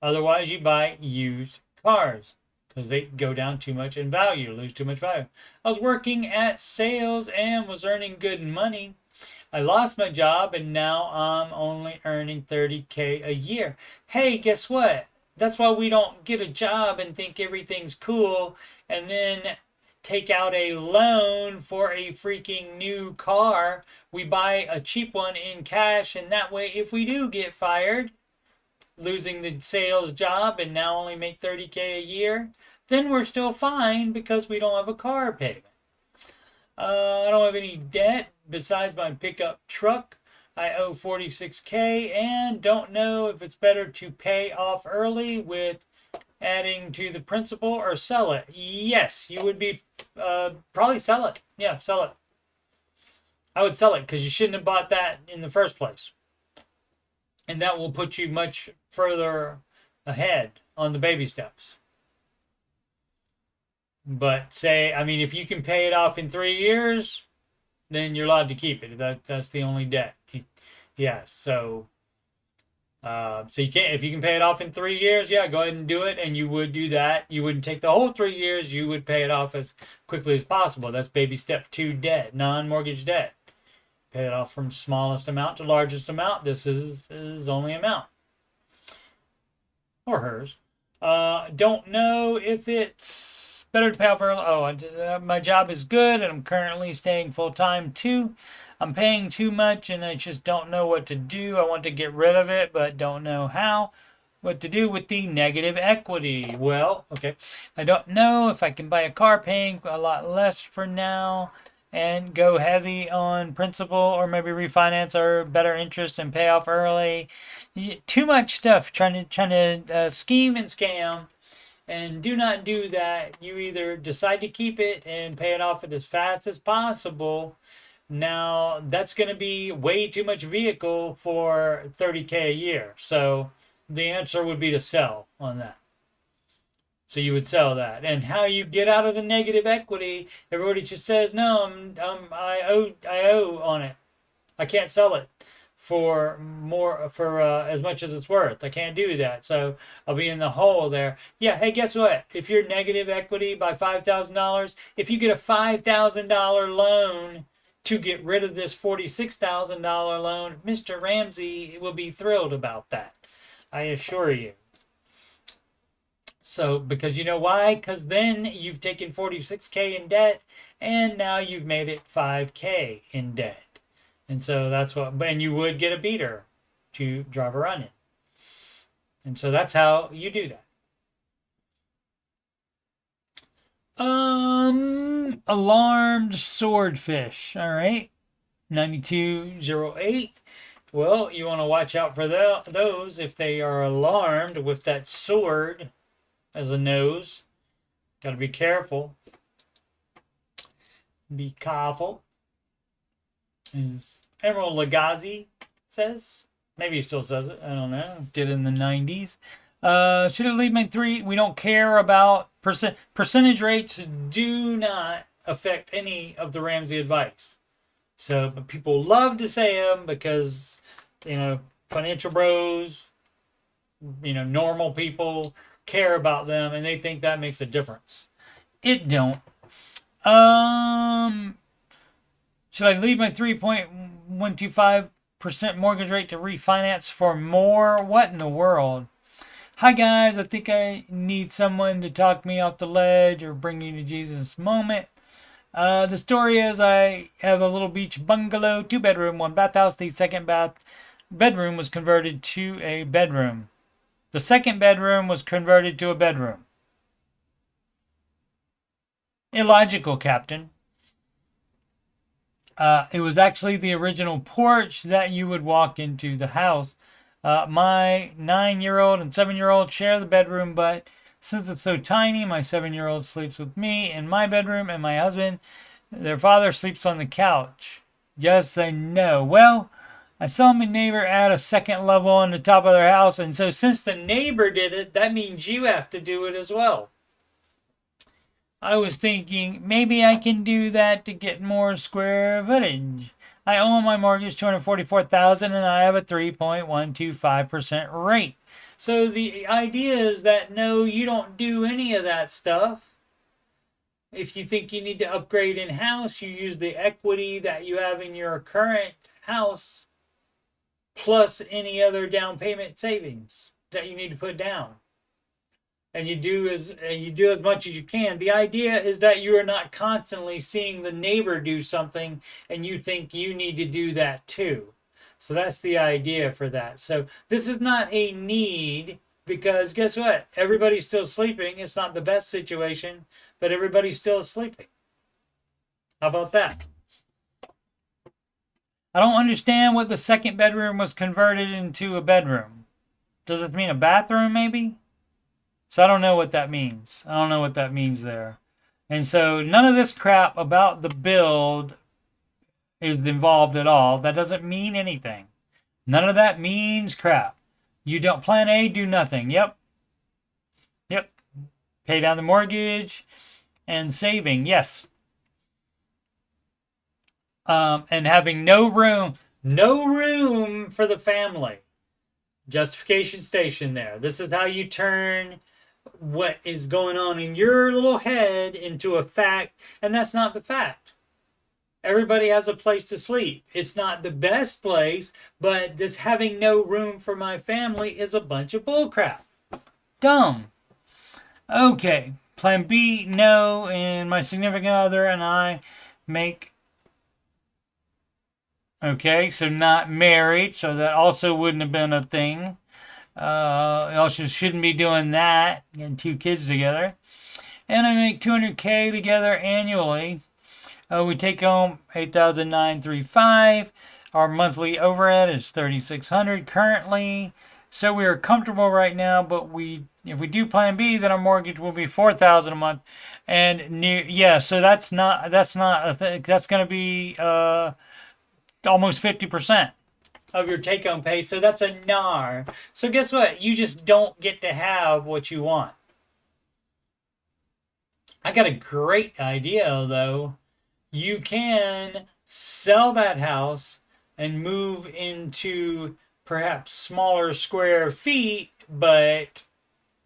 Otherwise, you buy used cars because they go down too much in value, lose too much value. I was working at sales and was earning good money. I lost my job and now I'm only earning $30K a year. Hey, guess what? That's why we don't get a job and think everything's cool and then take out a loan for a freaking new car. We buy a cheap one in cash, and that way if we do get fired, losing the sales job and now only make $30K a year, then we're still fine because we don't have a car payment. I don't have any debt besides my pickup truck. I owe $46K and don't know if it's better to pay off early with adding to the principal or sell it. Yes, you would be probably sell it. Yeah, sell it. I would sell it because you shouldn't have bought that in the first place. And that will put you much further ahead on the baby steps. But if you can pay it off in 3 years, then you're allowed to keep it. That's the only debt. Yeah, so you can't, if you can pay it off in 3 years, yeah, go ahead and do it, and you would do that. You wouldn't take the whole 3 years. You would pay it off as quickly as possible. That's baby step 2 debt, non-mortgage debt. Pay it off from smallest amount to largest amount. This is only amount. Or hers. Don't know if it's better to pay off early. My job is good, and I'm currently staying full-time too. I'm paying too much, and I just don't know what to do. I want to get rid of it, but don't know how. What to do with the negative equity? Well, okay. I don't know if I can buy a car paying a lot less for now and go heavy on principal, or maybe refinance or better interest and pay off early. Too much stuff trying to scheme and scam, and do not do that. You either decide to keep it and pay it off as fast as possible. Now that's going to be way too much vehicle for $30K a year. So the answer would be to sell on that. So you would sell that. And how you get out of the negative equity, everybody just says, no, I owe on it. I can't sell it for as much as it's worth. I can't do that. So I'll be in the hole there. Yeah, hey, guess what? If you're negative equity by $5,000, if you get a $5,000 loan to get rid of this $46,000 loan, Mr. Ramsey will be thrilled about that. I assure you. So, because you know why? Because then you've taken $46K in debt, and now you've made it $5K in debt. And so that's what, and you would get a beater to drive around in. And so that's how you do that. Alarmed swordfish. All right. 9208. Well, you want to watch out for those if they are alarmed with that sword as a nose. Got to be careful. Be careful. As Emerald Lagazi says. Maybe he still says it. I don't know. Did in the 90s. Should have leave my 3. We don't care about percentage rates. Do not affect any of the Ramsey advice. So, but people love to say them because financial bros, normal people care about them and they think that makes a difference. It don't. Should I leave my 3.125% mortgage rate to refinance for more? What in the world? Hi guys, I think I need someone to talk me off the ledge or bring me to Jesus moment. The story is I have a little beach bungalow, 2-bedroom, 1 bathhouse. The second bedroom was converted to a bedroom. The second bedroom was converted to a bedroom. Illogical, Captain. It was actually the original porch that you would walk into the house. My 9-year-old and 7-year-old share the bedroom, but since it's so tiny, my 7-year-old sleeps with me in my bedroom, and my husband, their father, sleeps on the couch. Yes, I know. Well, I saw my neighbor add a second level on the top of their house, and so since the neighbor did it, that means you have to do it as well. I was thinking maybe I can do that to get more square footage. I owe my mortgage $244,000 and I have a 3.125% rate. So the idea is that no, you don't do any of that stuff. If you think you need to upgrade in house, you use the equity that you have in your current house plus any other down payment savings that you need to put down. And you do as much as you can. The idea is that you are not constantly seeing the neighbor do something and you think you need to do that too. So that's the idea for that. So this is not a need because guess what? Everybody's still sleeping. It's not the best situation, but everybody's still sleeping. How about that? I don't understand what the second bedroom was converted into a bedroom. Does it mean a bathroom maybe? So I don't know what that means. I don't know what that means there. And so none of this crap about the build is involved at all. That doesn't mean anything. None of that means crap. You don't plan A, do nothing. Yep. Pay down the mortgage and saving. Yes. And having no room for the family. Justification station there. This is how you turn what is going on in your little head into a fact, and that's not the fact. Everybody has a place to sleep. It's not the best place, but this having no room for my family is a bunch of bullcrap. Dumb. Okay, plan B, no, and my significant other and I make... Okay, so not married, so that also wouldn't have been a thing. Also shouldn't be doing that, getting 2 kids together. And I make $200K together annually. We take home $8,935. Our monthly overhead is $3,600 currently. So we are comfortable right now, but if we do plan B, then our mortgage will be $4,000 a month. And so that's not a thing. That's going to be almost 50% of your take-home pay. So that's a NAR. So guess what? You just don't get to have what you want. I got a great idea, though. You can sell that house and move into perhaps smaller square feet, but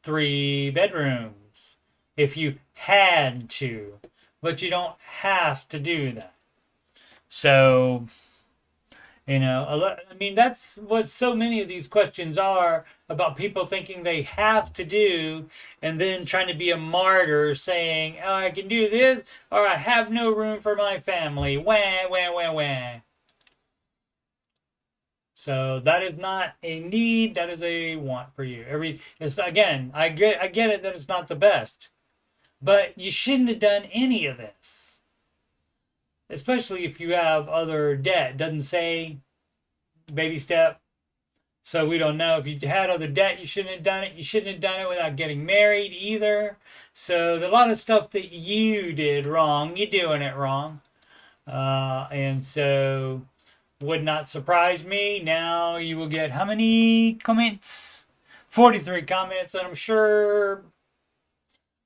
3 bedrooms if you had to. But you don't have to do that. So... that's what so many of these questions are about people thinking they have to do and then trying to be a martyr saying, oh, I can do this or I have no room for my family. Wah, wah, wah, wah. So that is not a need. That is a want for you. Again, I get it that it's not the best, but you shouldn't have done any of this. Especially if you have other debt. It doesn't say baby step. So we don't know. If you had other debt, you shouldn't have done it. You shouldn't have done it without getting married either. So there's a lot of stuff that you did wrong. You're doing it wrong. And so would not surprise me. Now you will get how many comments? 43 comments. And I'm sure,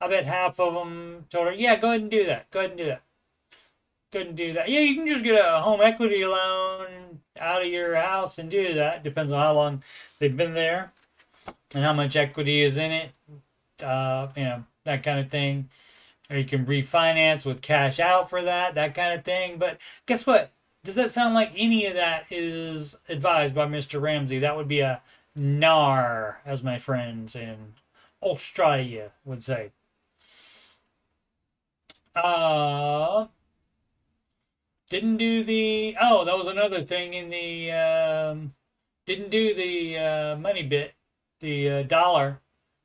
I bet half of them told her, yeah, go ahead and do that. Go ahead and do that. Couldn't do that. Yeah, you can just get a home equity loan out of your house and do that. Depends on how long they've been there and how much equity is in it. That kind of thing. Or you can refinance with cash out for that kind of thing. But guess what? Does that sound like any of that is advised by Mr. Ramsey? That would be a NAR, as my friends in Australia would say. Didn't do the. Oh, that was another thing in the. Didn't do the money bit, the dollar,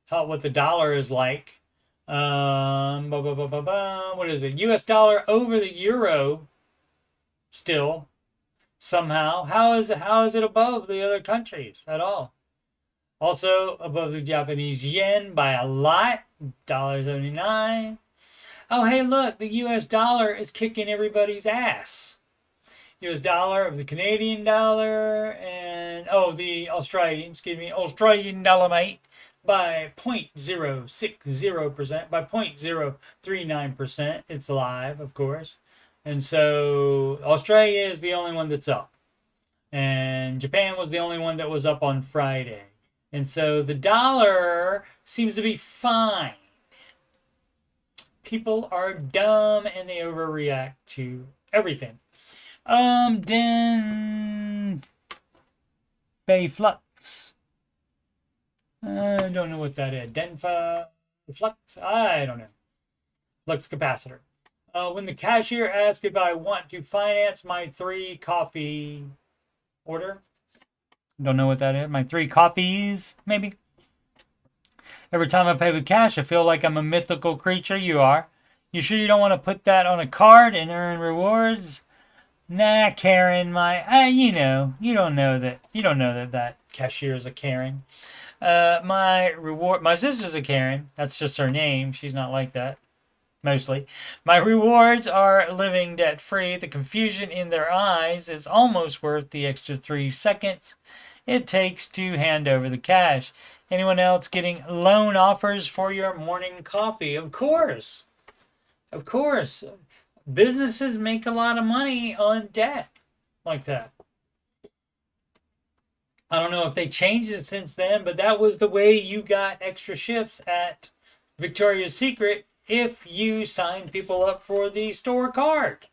what the dollar is like. What is it? U.S. dollar over the euro. Still, somehow, how is it above the other countries at all? Also above the Japanese yen by a lot, $1.79. Oh, hey, look, the U.S. dollar is kicking everybody's ass. U.S. dollar of the Canadian dollar and, the Australian dollar, mate, by 0.060%, by 0.039%. It's live, of course. And so Australia is the only one that's up. And Japan was the only one that was up on Friday. And so the dollar seems to be fine. People are dumb and they overreact to everything. Den Bay Flux. I don't know what that is. Denfa Flux? I don't know. Flux capacitor. When the cashier asks if I want to finance my 3 coffee order. Don't know what that is. My 3 coffees, maybe. Every time I pay with cash, I feel like I'm a mythical creature. You are. You sure you don't want to put that on a card and earn rewards? Nah, Karen, you don't know that cashier is a Karen. My sister's a Karen. That's just her name. She's not like that. Mostly. My rewards are living debt-free. The confusion in their eyes is almost worth the extra 3 seconds it takes to hand over the cash. Anyone else getting loan offers for your morning coffee? Of course. Of course. Businesses make a lot of money on debt like that. I don't know if they changed it since then, but that was the way you got extra shifts at Victoria's Secret if you signed people up for the store card.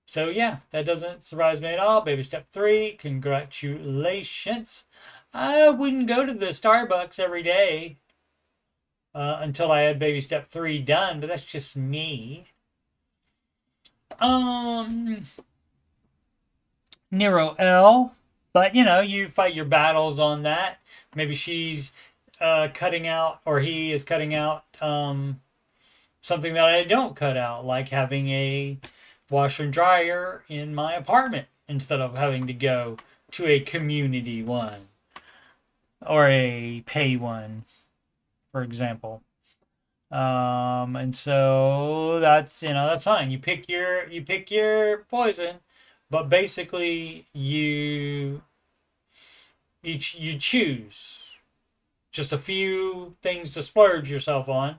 So yeah, that doesn't surprise me at all. Baby step 3, congratulations. I wouldn't go to the Starbucks every day until I had baby step 3 done, but that's just me. Nero L, but you fight your battles on that. Maybe she's cutting out, or he is cutting out something that I don't cut out, like having a washer and dryer in my apartment instead of having to go to a community one or a pay one, for example. And so that's fine. You pick your poison, but basically you choose just a few things to splurge yourself on,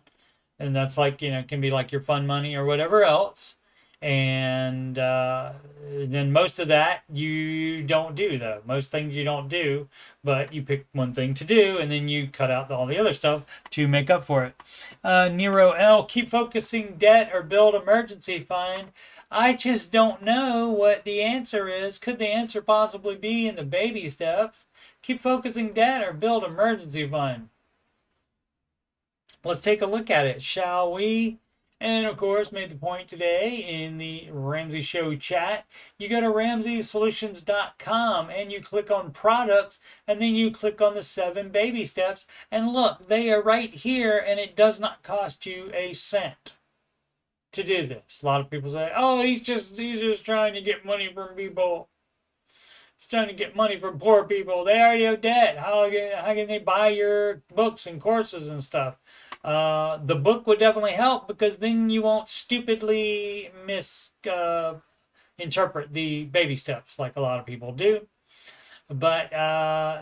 and that's like can be like your fun money or whatever else. And then most of that you don't do, though. Most things you don't do, but you pick one thing to do, and then you cut out all the other stuff to make up for it. Nero L, keep focusing debt or build emergency fund. I just don't know what the answer is. Could the answer possibly be in the baby steps? Keep focusing debt or build emergency fund. Let's take a look at it, shall we? And of course, made the point today in the Ramsey Show chat. You go to RamseySolutions.com and you click on products, and then you click on the 7 baby steps. And look, they are right here, and it does not cost you a cent to do this. A lot of people say, "Oh, he's just trying to get money from people. He's trying to get money from poor people. They already have debt. How can they buy your books and courses and stuff?" The book would definitely help, because then you won't stupidly misinterpret the baby steps like a lot of people do. But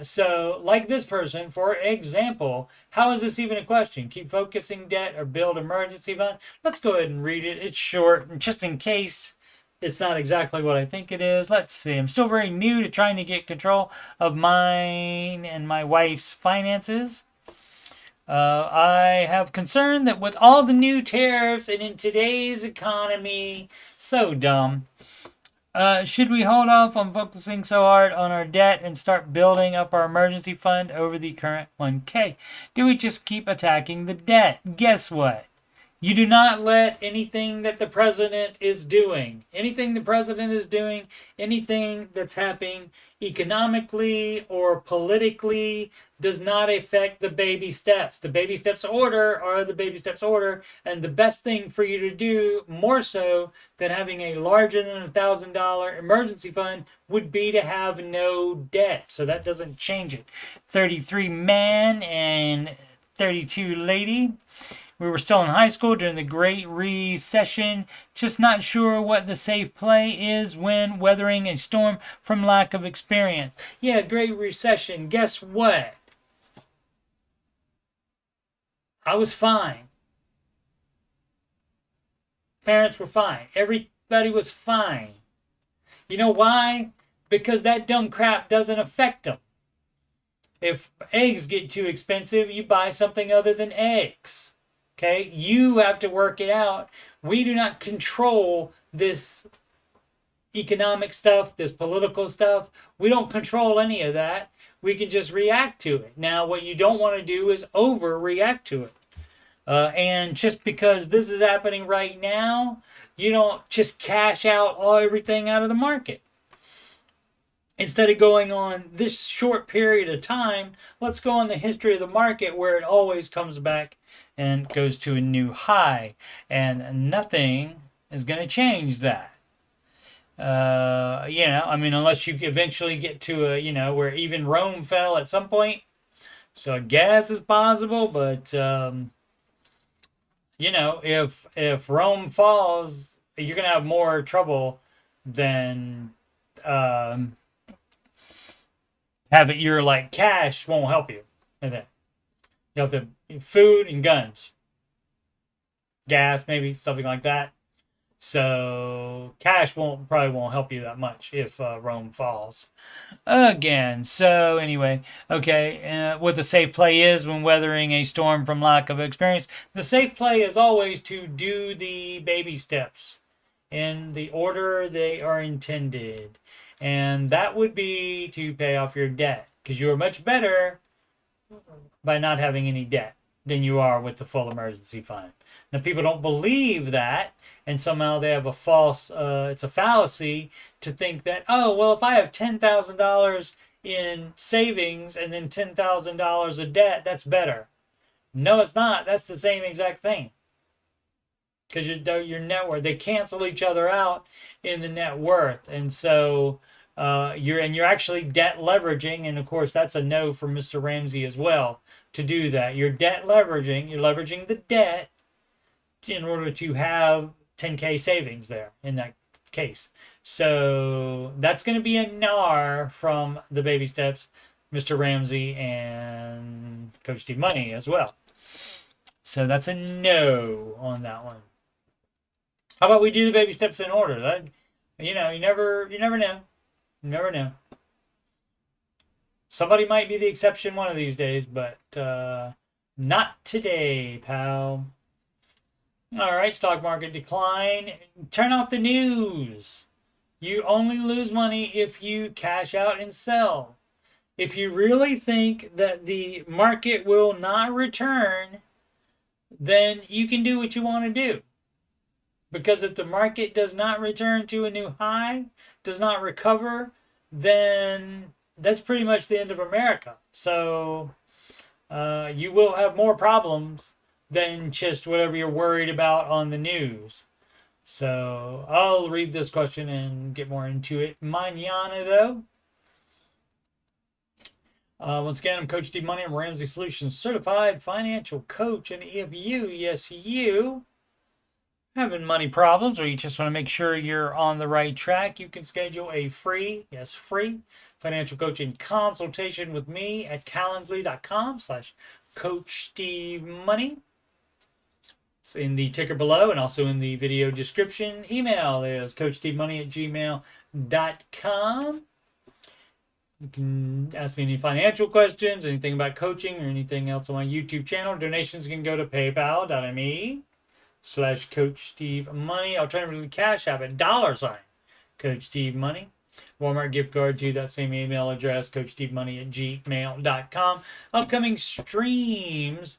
so like this person, for example, how is this even a question? Keep focusing debt or build emergency fund? Let's go ahead and read it. It's short, just in case it's not exactly what I think it is. Let's see. I'm still very new to trying to get control of mine and my wife's finances. I have concern that with all the new tariffs and in today's economy, so dumb. Should we hold off on focusing so hard on our debt and start building up our emergency fund over the current 1K? Do we just keep attacking the debt? Guess what? You do not let anything that the president is doing, anything that's happening economically or politically does not affect the baby steps. The baby steps order are the baby steps order, and the best thing for you to do, more so than having a larger than $1,000 emergency fund, would be to have no debt. So that doesn't change it. 33 man and 32 lady. We were still in high school during the Great Recession, just not sure what the safe play is when weathering a storm from lack of experience. Yeah, Great Recession. Guess what? I was fine. Parents were fine. Everybody was fine. You know why? Because that dumb crap doesn't affect them. If eggs get too expensive, you buy something other than eggs. Okay, you have to work it out. We do not control this economic stuff, this political stuff. We don't control any of that. We can just react to it. Now, what you don't want to do is overreact to it. And just because this is happening right now, you don't just cash out everything out of the market. Instead of going on this short period of time, let's go on the history of the market where it always comes back and goes to a new high, and nothing is going to change that. Unless you eventually get to where even Rome fell at some point. So I guess it's possible, but if Rome falls, you're going to have more trouble than have it. You're like cash won't help you. And then you have to food and guns, gas, maybe something like that. So cash probably won't help you that much if Rome falls again. So anyway, okay, what the safe play is when weathering a storm from lack of experience. The safe play is always to do the baby steps in the order they are intended, and that would be to pay off your debt, because you are much better by not having any debt than you are with the full emergency fund. Now, people don't believe that, and somehow they have it's a fallacy to think that, oh, well, if I have $10,000 in savings and then $10,000 of debt, that's better. No, it's not. That's the same exact thing. Because your net worth, they cancel each other out in the net worth. And so you're actually debt leveraging, and of course that's a no from Mr. Ramsey as well to do that. You're debt leveraging. You're leveraging the debt in order to have 10K savings there in that case. So that's going to be a NAR from the baby steps, Mr. Ramsey and Coach Steve Money as well. So that's a no on that one. How about we do the baby steps in order? That, you never know. You never know. Somebody might be the exception one of these days, but not today, pal. All right, stock market decline. Turn off the news. You only lose money if you cash out and sell. If you really think that the market will not return, then you can do what you want to do. Because if the market does not return to a new high, does not recover, then that's pretty much the end of America. So you will have more problems than just whatever you're worried about on the news. So I'll read this question and get more into it mañana, though. Once again, I'm Coach Steve Money. I'm Ramsey Solutions Certified Financial Coach. And if you having money problems, or you just want to make sure you're on the right track, you can schedule a free financial coaching consultation with me at calendly.com/CoachSteveMoney. It's in the ticker below and also in the video description. Email is coachstevemoney@gmail.com. You can ask me any financial questions, anything about coaching, or anything else on my YouTube channel. Donations can go to paypal.me/CoachSteveMoney. Alternatively, Cash App at $CoachSteveMoney. Walmart gift card to that same email address, coachstevemoney@gmail.com. Upcoming streams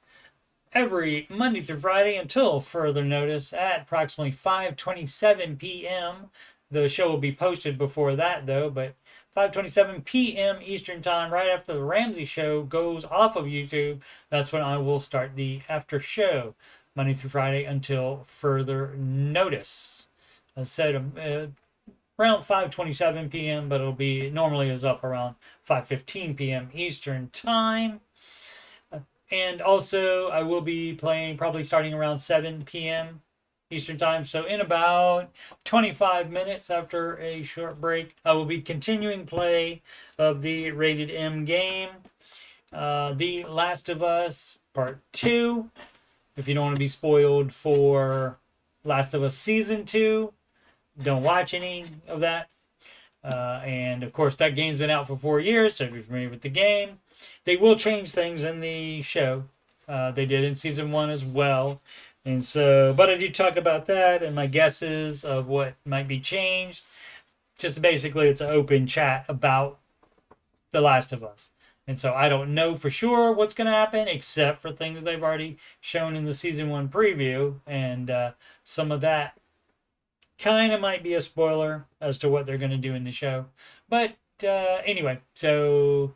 every Monday through Friday until further notice at approximately 5:27 p.m. The show will be posted before that, though, but 5:27 p.m. Eastern Time, right after the Ramsey show goes off of YouTube, that's when I will start the after show, Monday through Friday until further notice. As I said, around 5:27 p.m., but it'll be normally is up around 5:15 p.m. Eastern Time. And also, I will be playing probably starting around 7 p.m. Eastern Time. So in about 25 minutes after a short break, I will be continuing play of the Rated M game, The Last of Us Part 2. If you don't want to be spoiled for Last of Us Season 2, don't watch any of that. And of course, that game's been out for 4 years, so if you're familiar with the game, they will change things in the show. They did in Season 1 as well. And so, but I do talk about that and my guesses of what might be changed. Just basically, it's an open chat about The Last of Us. And so I don't know for sure what's going to happen, except for things they've already shown in the Season 1 preview. And some of that kind of might be a spoiler as to what they're going to do in the show. But anyway, so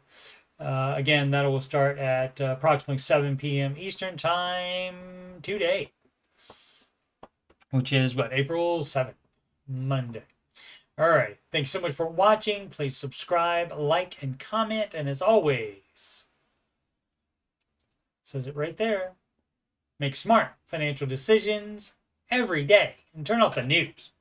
again, that will start at approximately 7 p.m. Eastern Time today, which is what, April 7th, Monday. All right. Thank you so much for watching. Please subscribe, like, and comment. And as always, says it right there, make smart financial decisions every day and turn off the news.